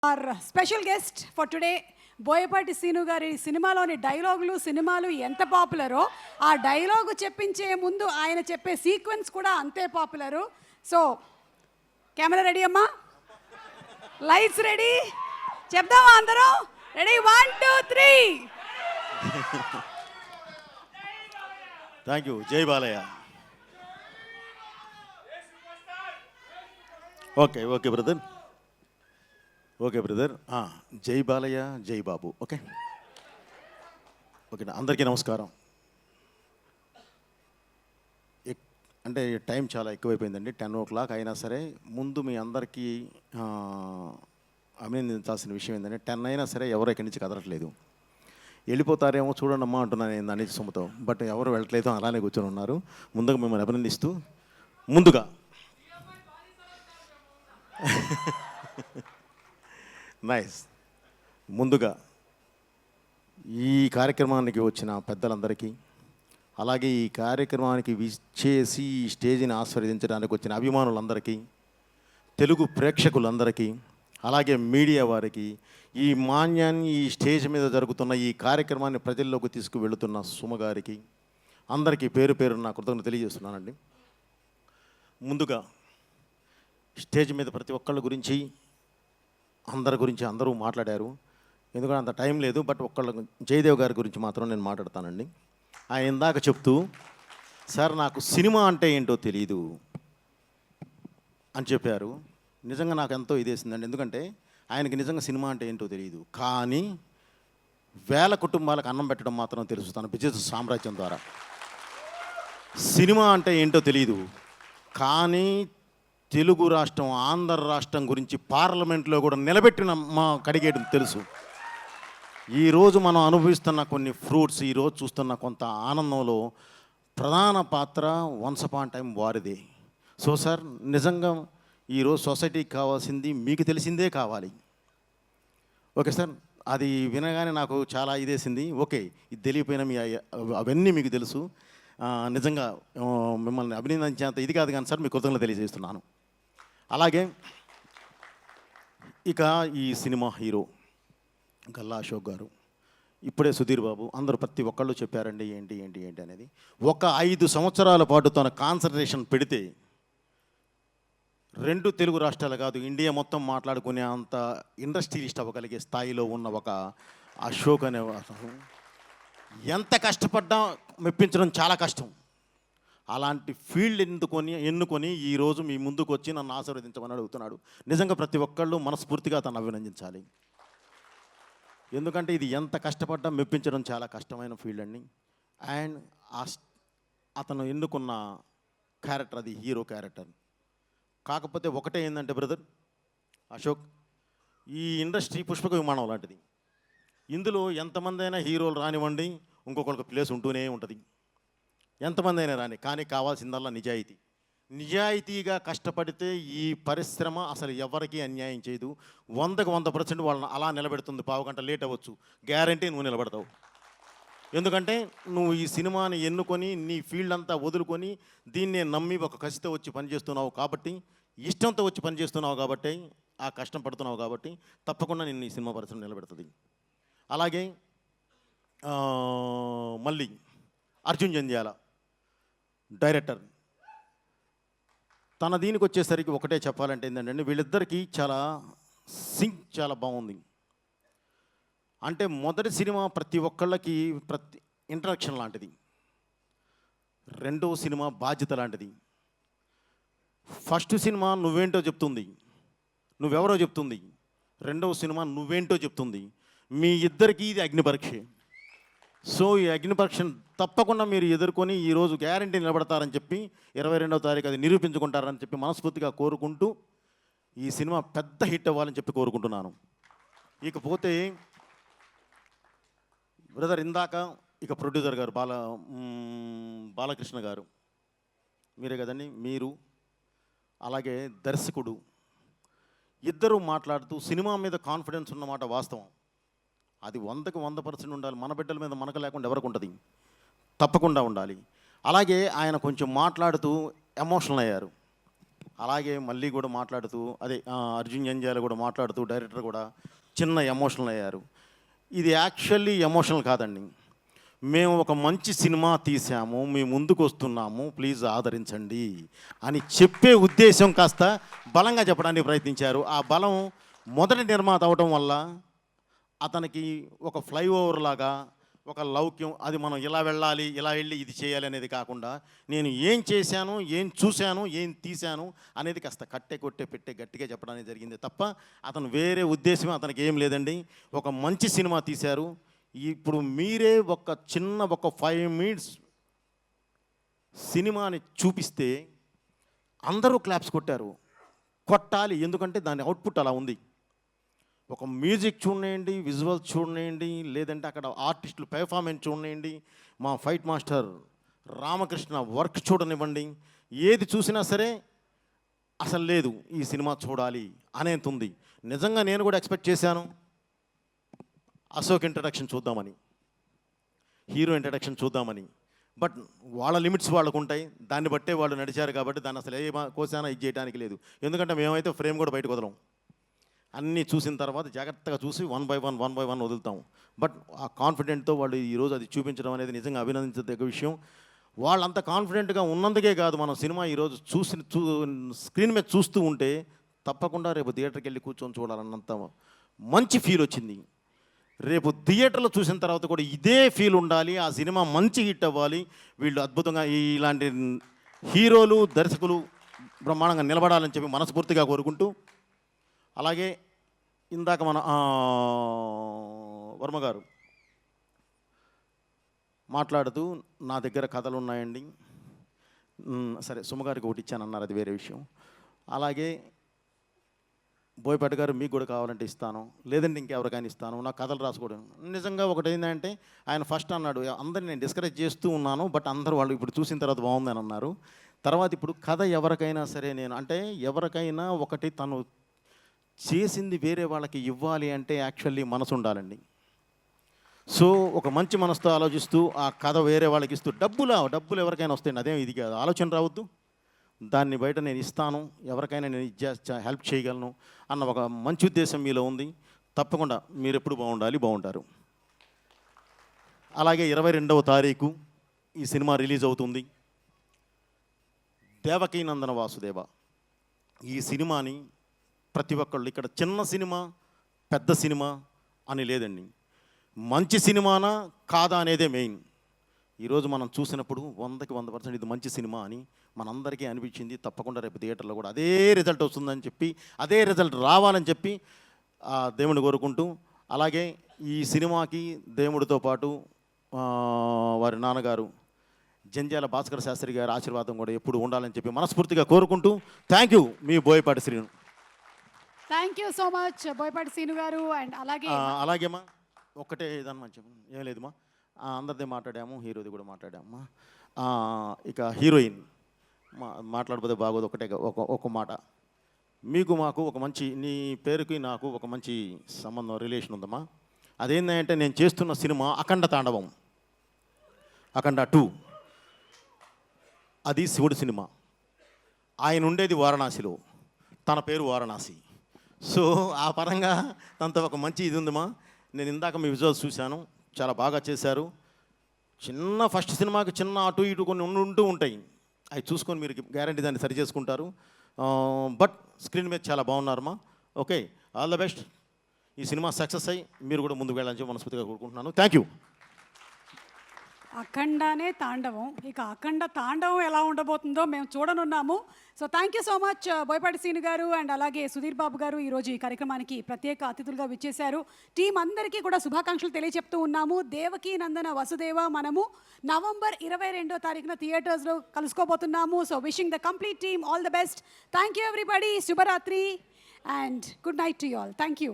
Are special guest for today Boyapati Seenu గారి సినిమాలోని డైలాగులు సినిమాలు ఎంత పాపులరో ఆ డైలాగు చెప్పించే ముందు ఆయన చెప్పే సీక్వెన్స్ కూడా అంతే పాపులరు. సో కెమెరా రెడీ అమ్మా, లైట్స్ రెడీ, చెప్దామా అందరం? రెడీ, 1 2 3. Thank you. జై Balayya. Okay okay brother, okay brother. జై బాలయ్య, జై బాబు. ఓకే ఓకే, అందరికీ నమస్కారం. అంటే టైం చాలా ఎక్కువైపోయిందండి, 10 o'clock అయినా సరే ముందు మీ అందరికీ అభినందించాల్సిన విషయం ఏంటంటే 10 అయినా సరే ఎవరు ఇక్కడి నుంచి కదలట్లేదు. వెళ్ళిపోతారేమో చూడండి అమ్మా అంటున్నాను నేను అన్ని సొమ్ముతో, బట్ ఎవరు వెళ్ళట్లేదు, అలానే కూర్చొని ఉన్నారు. ముందుగా మిమ్మల్ని అభినందిస్తూ ముందుగా నైస్. ముందుగా ఈ కార్యక్రమానికి వచ్చిన పెద్దలందరికీ, అలాగే ఈ కార్యక్రమానికి విచ్చేసి ఈ స్టేజ్ని ఆస్వాదించడానికి వచ్చిన అభిమానులందరికీ, తెలుగు ప్రేక్షకులందరికీ, అలాగే మీడియా వారికి, ఈ మాన్యాన్ని ఈ స్టేజ్ మీద జరుగుతున్న ఈ కార్యక్రమాన్ని ప్రజల్లోకి తీసుకువెళుతున్న సుమగారికి అందరికీ పేరు పేరు నా కృతజ్ఞతలు తెలియజేస్తున్నానండి. ముందుగా స్టేజ్ మీద ప్రతి ఒక్కళ్ళ గురించి అందరి గురించి అందరూ మాట్లాడారు, ఎందుకంటే అంత టైం లేదు. బట్ జయదేవ్ గారి గురించి మాత్రం నేను మాట్లాడతానండి. ఆయన ఇందాక చెప్తూ, సార్ నాకు సినిమా అంటే ఏంటో తెలియదు అని చెప్పారు. నిజంగా నాకు ఎంతో ఇదేసిందండి, ఎందుకంటే ఆయనకి నిజంగా సినిమా అంటే ఏంటో తెలియదు, కానీ వేల కుటుంబాలకు అన్నం పెట్టడం మాత్రం తెలుసు తన బిజినెస్ సామ్రాజ్యం ద్వారా. సినిమా అంటే ఏంటో తెలియదు, కానీ తెలుగు రాష్ట్రం ఆంధ్ర రాష్ట్రం గురించి పార్లమెంట్లో కూడా నిలబెట్టిన మా కడిగేయడం తెలుసు. ఈరోజు మనం అనుభవిస్తున్న కొన్ని ఫ్రూట్స్, ఈరోజు చూస్తున్న కొంత ఆనందంలో ప్రధాన పాత్ర వన్స్ అపాన్ టైం వారిదే. సో సార్, నిజంగా ఈరోజు సొసైటీకి కావాల్సింది మీకు తెలిసిందే కావాలి. ఓకే సార్, అది వినగానే నాకు చాలా ఇదేసింది. ఓకే, ఇది తెలియపోయినా మీ అవన్నీ మీకు తెలుసు. నిజంగా మిమ్మల్ని అభినందించేంత ఇది కాదు కానీ సార్, మీ కృతజ్ఞతలు తెలియజేస్తున్నాను. అలాగే ఇక ఈ సినిమా హీరో గల్లా అశోక్ గారు, ఇప్పుడే సుధీర్ బాబు, అందరూ ప్రతి ఒక్కళ్ళు చెప్పారండి ఏంటి ఏంటి ఏంటి అనేది. ఒక 5 సంవత్సరాల పాటు తన కాన్సన్ట్రేషన్ పెడితే 2 తెలుగు రాష్ట్రాలు కాదు, ఇండియా మొత్తం మాట్లాడుకునే అంత ఇండస్ట్రియలిస్ట్ అవ్వగలిగే స్థాయిలో ఉన్న ఒక అశోక్ అనే ఎంత కష్టపడ్డా మెప్పించడం చాలా కష్టం. అలాంటి ఫీల్డ్ ఎన్నుకొని ఈరోజు మీ ముందుకు వచ్చి నన్ను ఆశీర్వదించమని అడుగుతున్నాడు. నిజంగా ప్రతి ఒక్కళ్ళు మనస్ఫూర్తిగా తను అభినందించాలి, ఎందుకంటే ఇది ఎంత కష్టపడ్డా మెప్పించడం చాలా కష్టమైన ఫీల్డ్ అండి. అండ్ అతను ఎన్నుకున్న క్యారెక్టర్ అది హీరో క్యారెక్టర్. కాకపోతే ఒకటే ఏంటంటే బ్రదర్ అశోక్, ఈ ఇండస్ట్రీ పుష్పక విమానం లాంటిది. ఇందులో ఎంతమంది అయినా హీరోలు రానివ్వండి, ఇంకొకరికి ప్లేస్ ఉంటూనే ఉంటుంది, ఎంతమంది అయినా రాని, కానీ కావాల్సిందల్లా నిజాయితీ. నిజాయితీగా కష్టపడితే ఈ పరిశ్రమ అసలు ఎవరికి అన్యాయం చేయదు. 100కి 100% వాళ్ళని అలా నిలబెడుతుంది. పావు గంట లేట్ అవ్వచ్చు, గ్యారంటీ నువ్వు నిలబడతావు. ఎందుకంటే నువ్వు ఈ సినిమాని ఎన్నుకొని నీ ఫీల్డ్ అంతా వదులుకొని దీన్నే నమ్మి ఒక కసితో వచ్చి పనిచేస్తున్నావు కాబట్టి, ఇష్టంతో వచ్చి పనిచేస్తున్నావు కాబట్టి, ఆ కష్టం పడుతున్నావు కాబట్టి తప్పకుండా నిన్ను ఈ సినిమా పరిశ్రమ నిలబెడుతుంది. అలాగే మళ్ళీ అర్జున్ జంధ్యాల డైరెక్టర్, తన దీనికి వచ్చేసరికి ఒకటే చెప్పాలంటే ఏంటంటే వీళ్ళిద్దరికీ చాలా సింక్ చాలా బాగుంది. అంటే మొదటి సినిమా ప్రతి ఒక్కళ్ళకి ఇంట్రడక్షన్ లాంటిది, రెండవ సినిమా బాధ్యత లాంటిది, ఫస్ట్ సినిమా నువ్వేంటో చెప్తుంది, నువ్వెవరో చెప్తుంది, రెండవ సినిమా నువ్వేంటో చెప్తుంది. మీ ఇద్దరికీ ఇది అగ్నిపరీక్ష. సో ఈ అగ్నిపరీక్షను తప్పకుండా మీరు ఎదుర్కొని ఈరోజు గ్యారంటీ నిలబడతారని చెప్పి 22వ తారీఖు అది నిరూపించుకుంటారని చెప్పి మనస్ఫూర్తిగా కోరుకుంటూ ఈ సినిమా పెద్ద హిట్ అవ్వాలని చెప్పి కోరుకుంటున్నాను. ఇకపోతే బ్రదర్ ఇందాక ఇక ప్రొడ్యూసర్ గారు బాలకృష్ణ గారు, మీరే కదండి, మీరు అలాగే దర్శకుడు ఇద్దరూ మాట్లాడుతూ సినిమా మీద కాన్ఫిడెన్స్ ఉన్నమాట వాస్తవం. అది 100కి 100% ఉండాలి. మన బిడ్డల మీద మనకు లేకుండా ఎవరికి ఉంటుంది? తప్పకుండా ఉండాలి. అలాగే ఆయన కొంచెం మాట్లాడుతూ ఎమోషనల్ అయ్యారు. అలాగే మళ్ళీ కూడా మాట్లాడుతూ అదే అర్జున్ జంజాల కూడా మాట్లాడుతూ డైరెక్టర్ కూడా చిన్న ఎమోషనల్ అయ్యారు. ఇది యాక్చువల్లీ ఎమోషనల్ కాదండి. మేము ఒక మంచి సినిమా తీసాము, మీ ముందుకు వస్తున్నాము, ప్లీజ్ ఆదరించండి అని చెప్పే ఉద్దేశం కాస్త బలంగా చెప్పడానికి ప్రయత్నించారు. ఆ బలం మొదటి నిర్మాత అవటం వల్ల అతనికి ఒక ఫ్లైఓవర్ లాగా ఒక లౌక్యం, అది మనం ఇలా వెళ్ళాలి, ఇలా వెళ్ళి ఇది చేయాలి అనేది కాకుండా నేను ఏం చేశాను, ఏం చూశాను, ఏం తీశాను అనేది కాస్త కట్టే కొట్టే పెట్టే గట్టిగా చెప్పడానికి జరిగింది తప్ప అతను వేరే ఉద్దేశం అతనికి ఏం లేదండి. ఒక మంచి సినిమా తీశారు. ఇప్పుడు మీరే ఒక 5 మినిట్స్ సినిమాని చూపిస్తే అందరూ క్లాప్స్ కొట్టారు. కొట్టాలి, ఎందుకంటే దాని అవుట్పుట్ అలా ఉంది. ఒక మ్యూజిక్ చూడండి, విజువల్స్ చూడండి, లేదంటే అక్కడ ఆర్టిస్టులు పెర్ఫార్మెన్స్ చూడండి, మా ఫైట్ మాస్టర్ రామకృష్ణ వర్క్ చూడనివ్వండి, ఏది చూసినా సరే అసలు లేదు ఈ సినిమా చూడాలి అనేంత ఉంది. నిజంగా నేను కూడా ఎక్స్పెక్ట్ చేశాను అశోక్ ఇంట్రడక్షన్ చూద్దామని, హీరో ఇంట్రడక్షన్ చూద్దామని. బట్ వాళ్ళ లిమిట్స్ వాళ్ళకు ఉంటాయి, దాన్ని బట్టే వాళ్ళు నడిచారు కాబట్టి దాన్ని అసలు ఏ కోసానా ఇది చేయడానికి లేదు. ఎందుకంటే మేమైతే ఫ్రేమ్ కూడా బయటకు వదలం. అన్నీ చూసిన తర్వాత జాగ్రత్తగా చూసి వన్ బై వన్ వదులుతాం. బట్ ఆ కాన్ఫిడెంట్తో వాళ్ళు ఈరోజు అది చూపించడం అనేది నిజంగా అభినందించదగ్గ విషయం. వాళ్ళంత కాన్ఫిడెంట్గా ఉన్నందుకే కాదు, మనం సినిమా ఈరోజు స్క్రీన్ మీద చూస్తూ ఉంటే తప్పకుండా రేపు థియేటర్కి వెళ్ళి కూర్చొని చూడాలన్నంత మంచి ఫీల్ వచ్చింది. రేపు థియేటర్లో చూసిన తర్వాత కూడా ఇదే ఫీల్ ఉండాలి, ఆ సినిమా మంచి హిట్ అవ్వాలి, వీళ్ళు అద్భుతంగా ఇలాంటి హీరోలు దర్శకులు బ్రహ్మాండంగా నిలబడాలని చెప్పి మనస్ఫూర్తిగా కోరుకుంటూ, అలాగే ఇందాక మన వర్మ గారు మాట్లాడుతూ నా దగ్గర కథలు ఉన్నాయండి, సరే సుమగారికి ఒకటి ఇచ్చానన్నారు, అది వేరే విషయం. అలాగే బోయపాటి గారు మీకు కూడా కావాలంటే ఇస్తాను, లేదంటే ఇంకెవరికైనా ఇస్తాను, నా కథలు రాసుకోవడం. నిజంగా ఒకటి ఏంటంటే ఆయన ఫస్ట్ అన్నాడు అందరిని నేను డిస్కరేజ్ చేస్తూ ఉన్నాను, బట్ అందరూ వాళ్ళు ఇప్పుడు చూసిన తర్వాత బాగుందని అన్నారు. తర్వాత ఇప్పుడు కథ ఎవరికైనా సరే నేను అంటే ఎవరికైనా ఒకటి తను చేసింది వేరే వాళ్ళకి ఇవ్వాలి అంటే యాక్చువల్లీ మనసు ఉండాలండి. సో ఒక మంచి మనసుతో ఆలోచిస్తూ ఆ కథ వేరే వాళ్ళకి ఇస్తూ డబ్బులు ఎవరికైనా వస్తాయండి, అదేం ఇది కాదు, ఆలోచన రావద్దు. దాన్ని బయట నేను ఇస్తాను, ఎవరికైనా నేను హెల్ప్ చేయగలను అన్న ఒక మంచి ఉద్దేశం మీలో ఉంది. తప్పకుండా మీరు ఎప్పుడు బాగుంటారు. అలాగే 22వ తారీఖు ఈ సినిమా రిలీజ్ అవుతుంది. దేవకీనందన వాసుదేవ ఈ సినిమాని ప్రతి ఒక్కళ్ళు ఇక్కడ చిన్న సినిమా పెద్ద సినిమా అని లేదండి, మంచి సినిమానా కాదా అనేదే మెయిన్. ఈరోజు మనం చూసినప్పుడు 100% ఇది మంచి సినిమా అని మనందరికీ అనిపించింది. తప్పకుండా రేపు థియేటర్లో కూడా అదే రిజల్ట్ వస్తుందని చెప్పి, అదే రిజల్ట్ రావాలని చెప్పి దేవుని కోరుకుంటూ, అలాగే ఈ సినిమాకి దేవుడితో పాటు వారి నాన్నగారు జంజాల భాస్కర్ శాస్త్రి గారి ఆశీర్వాదం కూడా ఎప్పుడు ఉండాలని చెప్పి మనస్ఫూర్తిగా కోరుకుంటూ, thank you me Boyapati Srinu. Thank you so much Boyapati Srinu గారు. అండ్ అలాగేమా ఒక్కటే ఏదన్నా మంచి ఏం లేదుమా, అందరిది మాట్లాడాము, హీరోది కూడా మాట్లాడామమ్మా. ఇక హీరోయిన్ మాట్లాడకపోతే బాగోదు, ఒక మాట. మీకు మాకు ఒక మంచి, నీ పేరుకి నాకు ఒక మంచి సంబంధం రిలేషన్ ఉందమ్మా. అదేంటంటే నేను చేస్తున్న సినిమా అఖండ తాండవం, అఖండ 2. అది శివుడి సినిమా. ఆయన ఉండేది వారణాసిలో, తన పేరు వారణాసి. సో ఆ పరంగా తనతో ఒక మంచి ఇది ఉందమ్మా. నేను ఇందాక మీ విజువల్స్ చూశాను, చాలా బాగా చేశారు. చిన్న ఫస్ట్ సినిమాకి చిన్న అటు ఇటు కొన్ని ఉంటూ ఉంటాయి, అవి చూసుకొని మీరు గ్యారంటీ దాన్ని సరి చేసుకుంటారు. బట్ స్క్రీన్ మీద చాలా బాగున్నారమ్మా. Okay, all the best. ఈ సినిమా సక్సెస్ అయ్యి మీరు కూడా ముందుకు వెళ్ళాలని చెప్పి మనస్ఫూర్తిగా కోరుకుంటున్నాను. Thank you. అఖండానే తాండవం, ఇక అఖండ తాండవం ఎలా ఉండబోతుందో మేము చూడనున్నాము. So thank you so much Boyapati Srinu గారు అండ్ అలాగే సుధీర్ బాబు గారు ఈరోజు ఈ కార్యక్రమానికి ప్రత్యేక అతిథులుగా విచ్చేశారు. టీం అందరికీ కూడా శుభాకాంక్షలు తెలియజెప్తూ ఉన్నాము. దేవకీ నందన వసుదేవ మనము నవంబర్ 22వ తారీఖున థియేటర్స్లో కలుసుకోబోతున్నాము. So wishing the complete team all the best. Thank you everybody. శుభరాత్రి and good night to you all. Thank you.